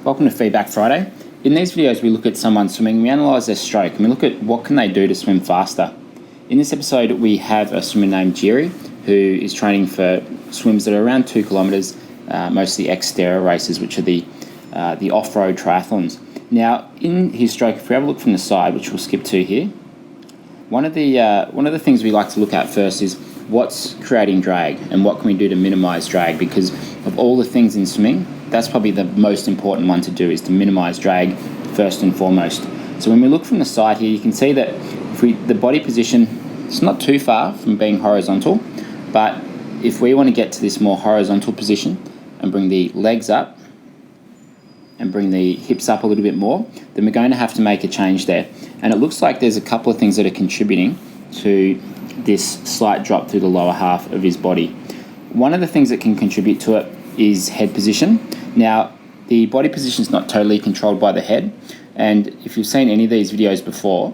Welcome to Feedback Friday. In these videos we look at someone swimming, we analyse their stroke and we look at what can they do to swim faster. In this episode we have a swimmer named Jerry who is training for swims that are around 2 kilometres, mostly Xterra races, which are the off-road triathlons. Now in his stroke, if we have a look from the side, which we'll skip to here, one of the things we like to look at first is what's creating drag and what can we do to minimise drag, because of all the things in swimming, that's probably the most important one to do, is to minimise drag first and foremost. So when we look from the side here, you can see that the body position, it's not too far from being horizontal, but if we want to get to this more horizontal position and bring the legs up and bring the hips up a little bit more, then we're going to have to make a change there. And it looks like there's a couple of things that are contributing to this slight drop through the lower half of his body. One of the things that can contribute to it is head position. Now, the body position is not totally controlled by the head, and if you've seen any of these videos before,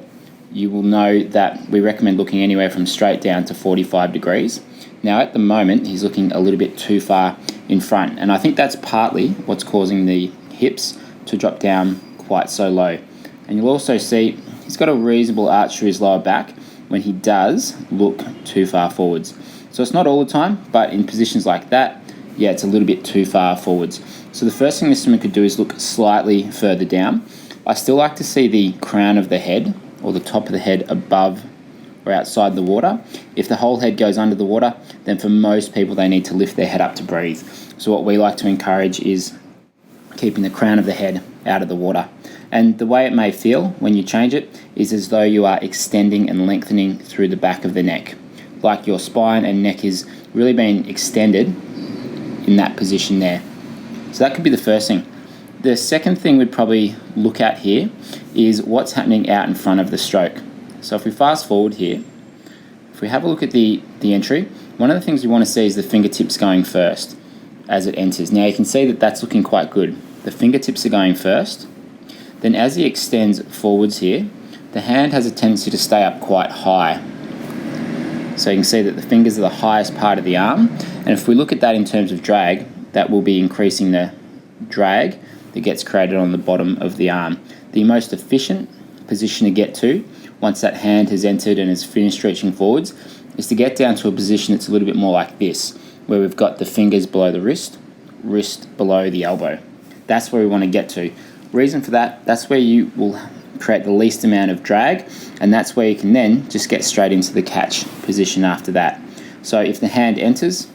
you will know that we recommend looking anywhere from straight down to 45 degrees. Now, at the moment, he's looking a little bit too far in front, and I think that's partly what's causing the hips to drop down quite so low. And you'll also see he's got a reasonable arch through his lower back when he does look too far forwards. So it's not all the time, but in positions like that, yeah, it's a little bit too far forwards. So the first thing this swimmer could do is look slightly further down. I still like to see the crown of the head or the top of the head above or outside the water. If the whole head goes under the water, then for most people they need to lift their head up to breathe. So what we like to encourage is keeping the crown of the head out of the water. And the way it may feel when you change it is as though you are extending and lengthening through the back of the neck, like your spine and neck is really being extended in that position there. So that could be the first thing. The second thing we'd probably look at here is what's happening out in front of the stroke. So if we fast forward here, if we have a look at the entry, one of the things we want to see is the fingertips going first as it enters. Now you can see that that's looking quite good. The fingertips are going first. Then as he extends forwards here, the hand has a tendency to stay up quite high. So you can see that the fingers are the highest part of the arm. And if we look at that in terms of drag, that will be increasing the drag that gets created on the bottom of the arm. The most efficient position to get to, once that hand has entered and has finished reaching forwards, is to get down to a position that's a little bit more like this, where we've got the fingers below the wrist, wrist below the elbow. That's where we want to get to. Reason for that, that's where you will create the least amount of drag, and that's where you can then just get straight into the catch position after that. So if the hand enters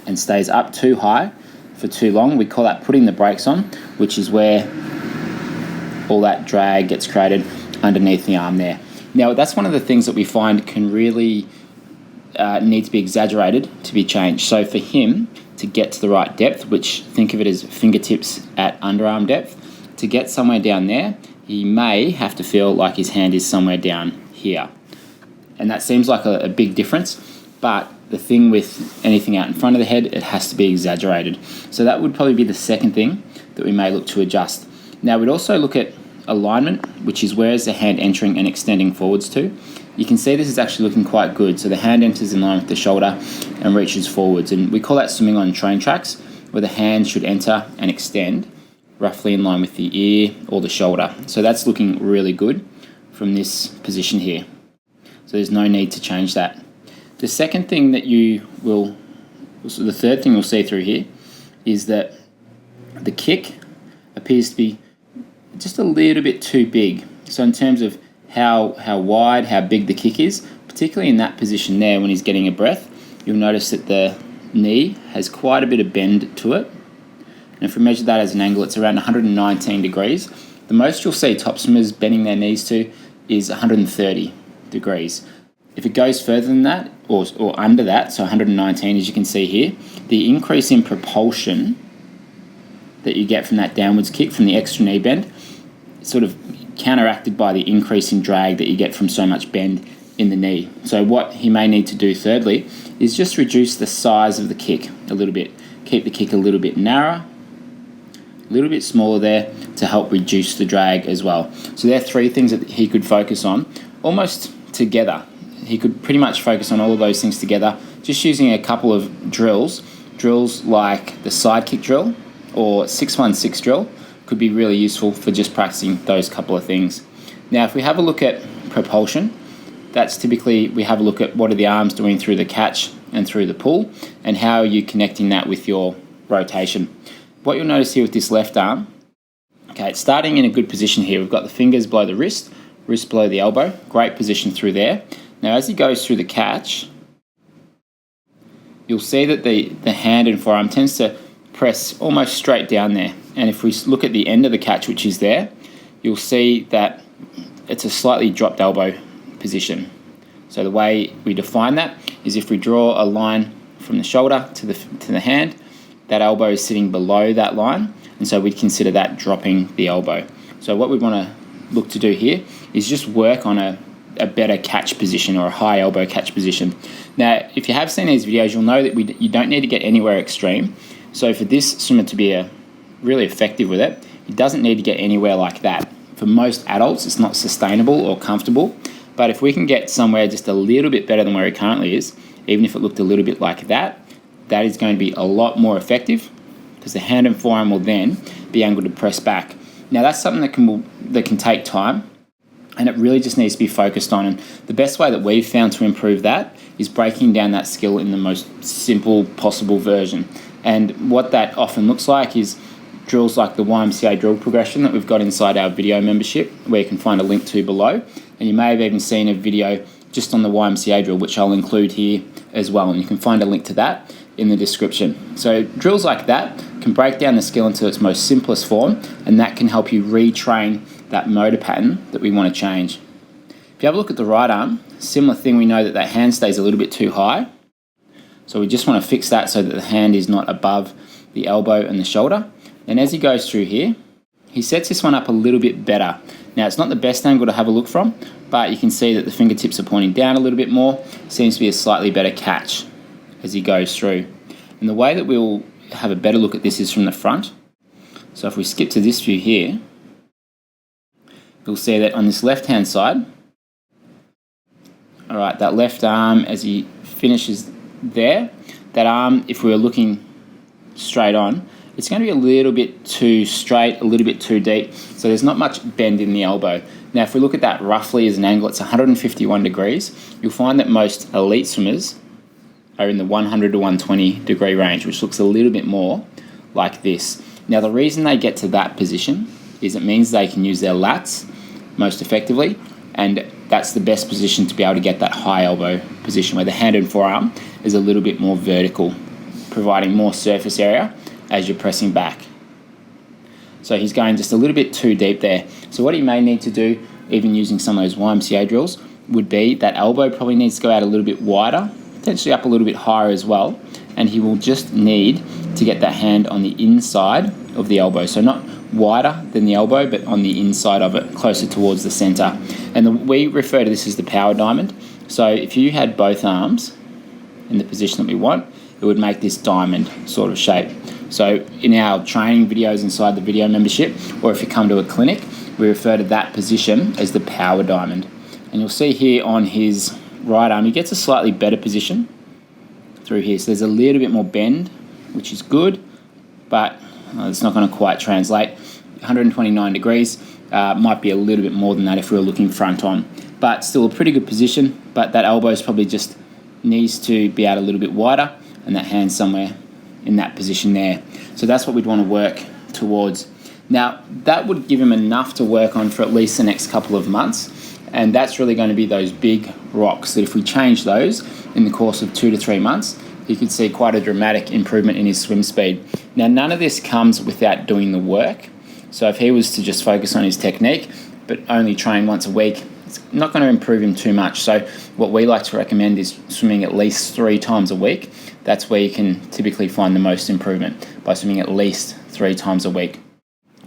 and stays up too high for too long, we call that putting the brakes on, which is where all that drag gets created underneath the arm there. Now that's one of the things that we find can really need to be exaggerated to be changed. So for him to get to the right depth, which think of it as fingertips at underarm depth, to get somewhere down there, he may have to feel like his hand is somewhere down here. And that seems like a big difference, but the thing with anything out in front of the head, it has to be exaggerated. So that would probably be the second thing that we may look to adjust. Now we'd also look at alignment, which is where is the hand entering and extending forwards to. You can see this is actually looking quite good. So the hand enters in line with the shoulder and reaches forwards. And we call that swimming on train tracks, where the hand should enter and extend roughly in line with the ear or the shoulder. So that's looking really good from this position here. So there's no need to change that. The second thing that the third thing we'll see through here is that the kick appears to be just a little bit too big. So in terms of how wide, how big the kick is, particularly in that position there when he's getting a breath, you'll notice that the knee has quite a bit of bend to it. And if we measure that as an angle, it's around 119 degrees. The most you'll see top swimmers bending their knees to is 130 degrees. If it goes further than that, or under that, so 119 as you can see here, the increase in propulsion that you get from that downwards kick, from the extra knee bend, sort of counteracted by the increase in drag that you get from so much bend in the knee. So what he may need to do thirdly is just reduce the size of the kick a little bit. Keep the kick a little bit narrower, a little bit smaller there to help reduce the drag as well. So there are three things that he could focus on almost together. He could pretty much focus on all of those things together, just using a couple of drills like the side kick drill or 616 drill could be really useful for just practicing those couple of things. Now, if we have a look at propulsion, that's typically we have a look at what are the arms doing through the catch and through the pull, and how are you connecting that with your rotation. What you'll notice here with this left arm, okay, it's starting in a good position here. We've got the fingers below the wrist below the elbow, great position through there. Now, as he goes through the catch, you'll see that the hand and forearm tends to press almost straight down there. And if we look at the end of the catch, which is there, you'll see that it's a slightly dropped elbow position. So the way we define that is if we draw a line from the shoulder to the hand, that elbow is sitting below that line, and so we'd consider that dropping the elbow. So what we want to look to do here is just work on a better catch position, or a high elbow catch position. Now, if you have seen these videos, you'll know that you don't need to get anywhere extreme. So for this swimmer to be really effective with it, it doesn't need to get anywhere like that. For most adults, it's not sustainable or comfortable. But if we can get somewhere just a little bit better than where he currently is, even if it looked a little bit like that, that is going to be a lot more effective, because the hand and forearm will then be able to press back. Now, that's something that can take time, and it really just needs to be focused on. And the best way that we've found to improve that is breaking down that skill in the most simple possible version. And what that often looks like is drills like the YMCA drill progression that we've got inside our video membership, where you can find a link to below. And you may have even seen a video just on the YMCA drill, which I'll include here as well. And you can find a link to that in the description. So drills like that can break down the skill into its most simplest form, and that can help you retrain that motor pattern that we want to change. If you have a look at the right arm, similar thing, we know that hand stays a little bit too high. So we just want to fix that so that the hand is not above the elbow and the shoulder. And as he goes through here, he sets this one up a little bit better. Now, it's not the best angle to have a look from, but you can see that the fingertips are pointing down a little bit more. Seems to be a slightly better catch as he goes through. And the way that we'll have a better look at this is from the front. So if we skip to this view here, you'll see that on this left-hand side, all right, that left arm, as he finishes there, that arm, if we were looking straight on, it's going to be a little bit too straight, a little bit too deep, so there's not much bend in the elbow. Now, if we look at that roughly as an angle, it's 151 degrees. You'll find that most elite swimmers are in the 100 to 120 degree range, which looks a little bit more like this. Now, the reason they get to that position is it means they can use their lats most effectively, and that's the best position to be able to get that high elbow position, where the hand and forearm is a little bit more vertical, providing more surface area as you're pressing back. So he's going just a little bit too deep there. So what he may need to do, even using some of those YMCA drills, would be that elbow probably needs to go out a little bit wider, potentially up a little bit higher as well, and he will just need to get that hand on the inside of the elbow. So not wider than the elbow, but on the inside of it, closer towards the center. And we refer to this as the power diamond. So if you had both arms in the position that we want, it would make this diamond sort of shape. So in our training videos inside the video membership, or if you come to a clinic, we refer to that position as the power diamond. And you'll see here on his right arm, he gets a slightly better position through here. So there's a little bit more bend, which is good, but it's not going to quite translate. 129 degrees might be a little bit more than that if we were looking front on, but still a pretty good position. But that elbow is probably just needs to be out a little bit wider, and that hand somewhere in that position there. So that's what we'd want to work towards. Now, that would give him enough to work on for at least the next couple of months, and that's really going to be those big rocks that if we change those in the course of 2 to 3 months, you could see quite a dramatic improvement in his swim speed. Now, none of this comes without doing the work. So if he was to just focus on his technique, but only train once a week, it's not going to improve him too much. So what we like to recommend is swimming at least 3 times a week. That's where you can typically find the most improvement, by swimming at least 3 times a week.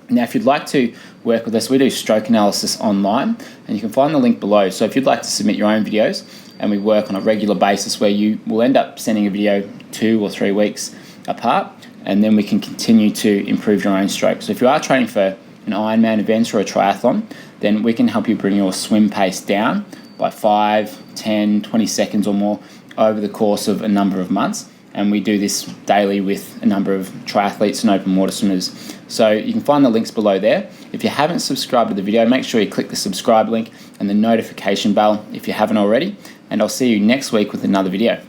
Now, if you'd like to work with us, we do stroke analysis online, and you can find the link below. So if you'd like to submit your own videos, and we work on a regular basis where you will end up sending a video 2 or 3 weeks apart, and then we can continue to improve your own stroke. So if you are training for an Ironman event or a triathlon, then we can help you bring your swim pace down by 5, 10, 20 seconds or more over the course of a number of months, and we do this daily with a number of triathletes and open water swimmers. So you can find the links below there. If you haven't subscribed to the video, make sure you click the subscribe link and the notification bell if you haven't already, and I'll see you next week with another video.